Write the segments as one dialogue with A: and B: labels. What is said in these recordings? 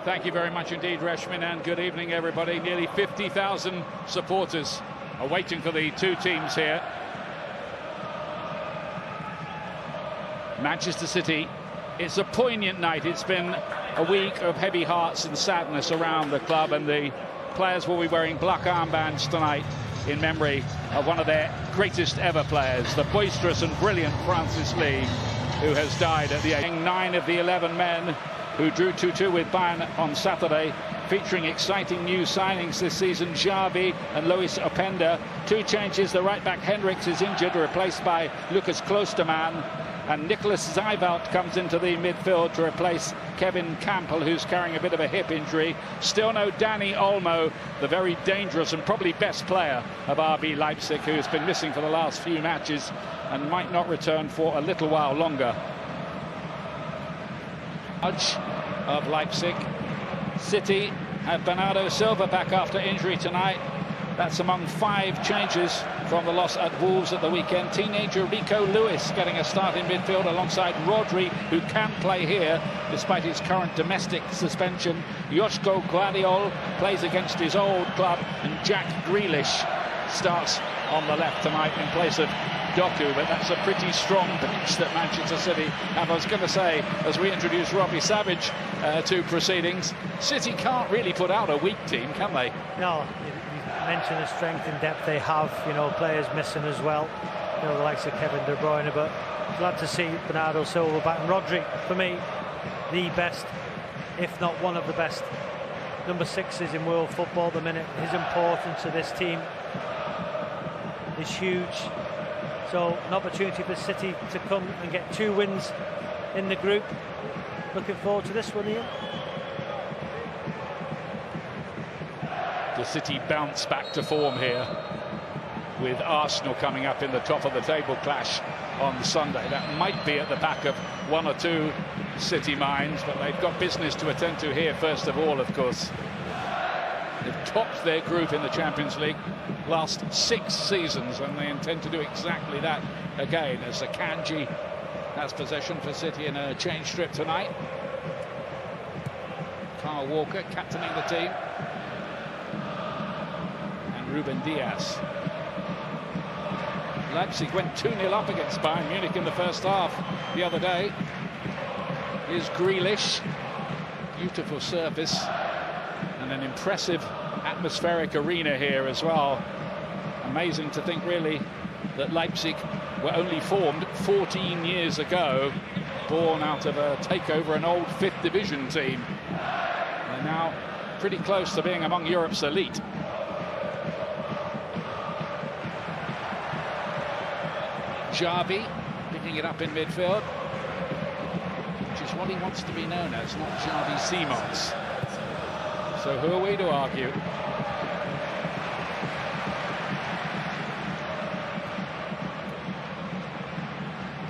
A: Thank you very much indeed, Reshmin, and good evening, everybody. Nearly 50,000 supporters are waiting for the two teams here. Manchester City, it's a poignant night. It's been a week of heavy hearts and sadness around the club, and the players will be wearing black armbands tonight in memory of one of their greatest ever players, the boisterous and brilliant Francis Lee, who has died at the age. 9 of the 11 men who drew 2-2 with Bayern on Saturday, featuring exciting new signings this season, Xavi and Luis Openda. Two changes: the right-back Hendricks is injured, replaced by Lucas Klosterman, and Nicholas Zijveld comes into the midfield to replace Kevin Campbell, who's carrying a bit of a hip injury. Still no Dani Olmo, the very dangerous and probably best player of RB Leipzig, who has been missing for the last few matches and might not return for a little while longer. Of Leipzig. City have Bernardo Silva back after injury tonight. That's among 5 changes from the loss at Wolves at the weekend. Teenager Rico Lewis getting a start in midfield alongside Rodri, who can play here despite his current domestic suspension. Joško Gvardiol plays against his old club, and Jack Grealish starts on the left tonight in place of Doku. But that's a pretty strong bench that Manchester City have. I was going to say, as we introduce Robbie Savage to proceedings, City can't really put out a weak team, can they?
B: No, you mentioned the strength and depth they have, you know, players missing as well, you know, the likes of Kevin De Bruyne, but glad to see Bernardo Silva back. And Rodri, for me, the best, if not one of the best number 6s in world football at the minute. His importance to this team is huge. So an opportunity for City to come and get 2 wins in the group. Looking forward to this one, Ian.
A: The City bounce back to form here, with Arsenal coming up in the top of the table clash on Sunday. That might be at the back of 1 or 2 City minds, but they've got business to attend to here first of all, of course. They've topped their group in the Champions League last 6 seasons, and they intend to do exactly that again, as Akanji has possession for City in a change strip tonight. Kyle Walker captaining the team, and Ruben Dias. Leipzig went 2-0 up against Bayern Munich in the first half the other day. Here's Grealish, beautiful surface, and an impressive atmospheric arena here as well. Amazing to think, really, that Leipzig were only formed 14 years ago, born out of a takeover, an old 5th division team. They're now pretty close to being among Europe's elite. Xavi picking it up in midfield, which is what he wants to be known as, not Xavi Simons. So who are we to argue?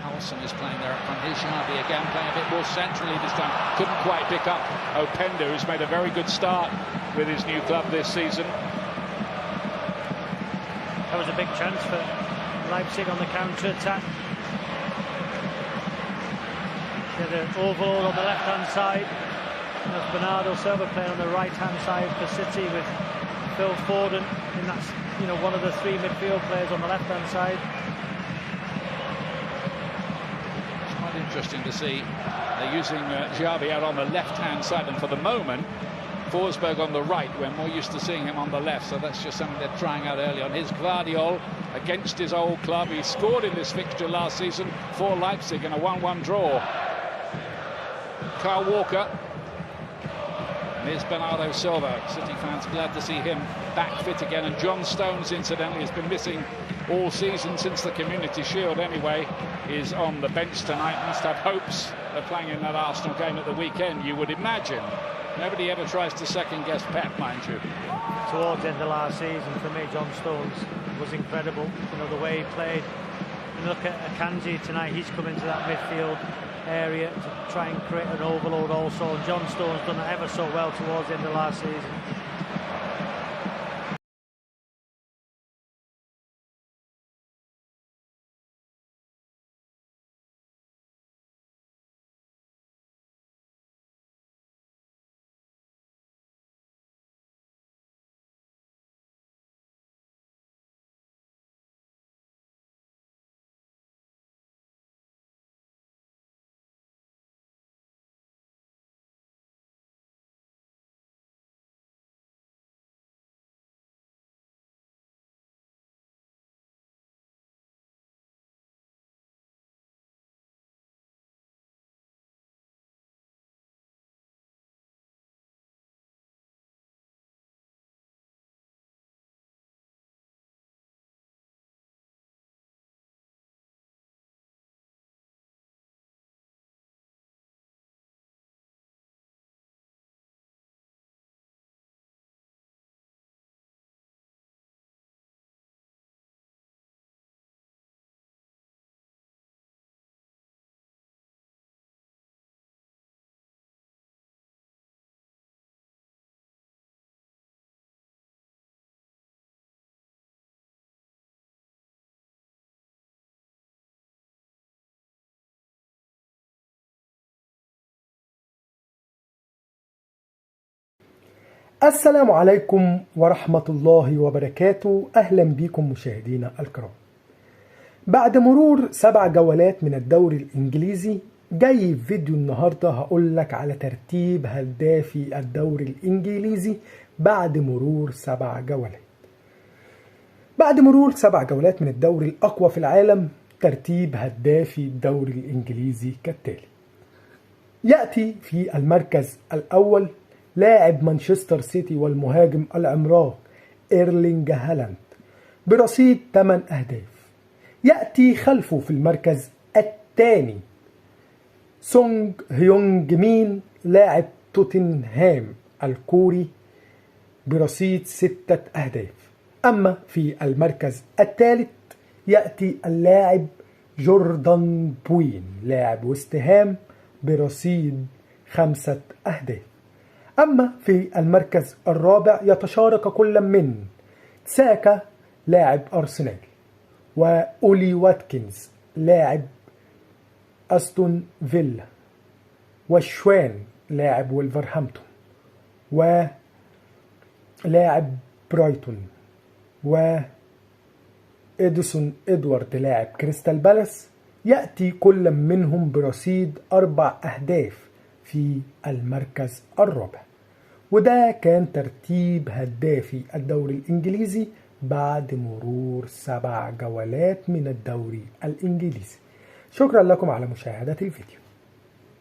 A: Allison is playing there up front. Here's Xavi again, playing a bit more centrally this time. Couldn't quite pick up Openda, who's made a very good start with his new club this season.
B: That was a big chance for Leipzig on the counter-attack. The overload on the left-hand side. There's Bernardo Silva playing on the right-hand side for City, with Phil Foden, and that's, you know, one of the 3 midfield players on the left-hand side.
A: It's quite interesting to see they're using Xavi out on the left-hand side, and for the moment Forsberg on the right. We're more used to seeing him on the left, so that's just something they're trying out early on. Here's Gvardiol against his old club. He scored in this fixture last season for Leipzig in a 1-1 draw. Kyle Walker. Here's Bernardo Silva. City fans glad to see him back fit again. And John Stones, incidentally, has been missing all season since the Community Shield anyway, is on the bench tonight. Must have hopes of playing in that Arsenal game at the weekend, you would imagine. Nobody ever tries to second-guess Pep, mind you.
B: Towards the end of last season, for me, John Stones was incredible. You know, the way he played. And look at Akanji tonight. He's come into that midfield area to try and create an overload also. And John Stones done it ever so well towards the end of last season.
C: السلام عليكم ورحمة الله وبركاته. أهلا بكم مشاهدينا الكرام. بعد مرور 7 جولات من الدوري الإنجليزي، جاي في فيديو النهاردة هقول لك على ترتيب هدافي الدوري الإنجليزي بعد مرور 7 جولات. بعد مرور 7 جولات من الدوري الأقوى في العالم، ترتيب هدافي الدوري الإنجليزي كالتالي: يأتي في المركز الأول لاعب مانشستر سيتي والمهاجم العملاق إيرلينج هالاند برصيد 8 أهداف. يأتي خلفه في المركز الثاني سونغ هيونج مين لاعب توتنهام الكوري برصيد 6 أهداف. أما في المركز الثالث يأتي اللاعب جوردان بوين لاعب وست هام برصيد 5 أهداف. أما في المركز الرابع يتشارك كل من ساكا لاعب أرسنال، وأولي واتكنز لاعب أستون فيلا، وشوان لاعب وولفرهامبتون، ولاعب برايتون، وإديسون إدوارد لاعب كريستال بالاس. يأتي كل منهم برصيد 4 أهداف في المركز الرابع. وده كان ترتيب هدافي الدوري الإنجليزي بعد مرور 7 جولات من الدوري الإنجليزي. شكرا لكم على مشاهدة الفيديو.